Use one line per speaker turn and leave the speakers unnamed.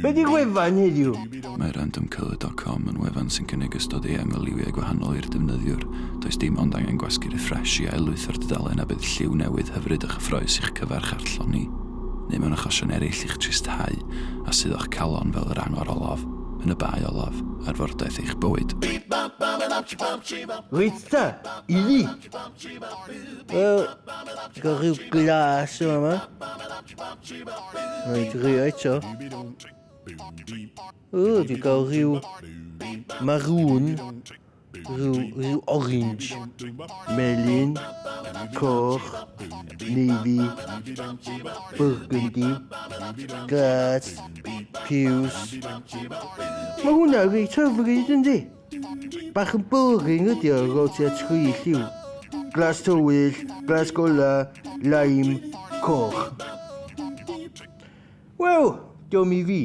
Be di gwefan heddiw?
Mae randomkiller.com yn wefan sy'n cynnig ystod ei anghyliwiau gwahanol i'r defnyddiwr. Does dim ond angen gwasgu refresh i aelwyth o'r dudalen a bydd lliw newydd hyfryd a chyffroes i'ch cyfarch arlloni. Neu mewn achosion eraill i'ch tristau a sydd o'ch calon fel yr angor olaf, yn y bai olaf, arfordaeth eich bywyd.
Reit ta, i fi? Wel, gael rhyw glas yma. Reit, rhyw eto. O, di gael rhyw maroon, rhyw orange, melyn, coch, navy, burgundy, glas, piws. Mae hwnna reit hyfryd yndi? Bach yn boring ydi o rôl tua 3 lliw. Glas tywyll, glas gola, lime, coch. Wel, diolch i fi.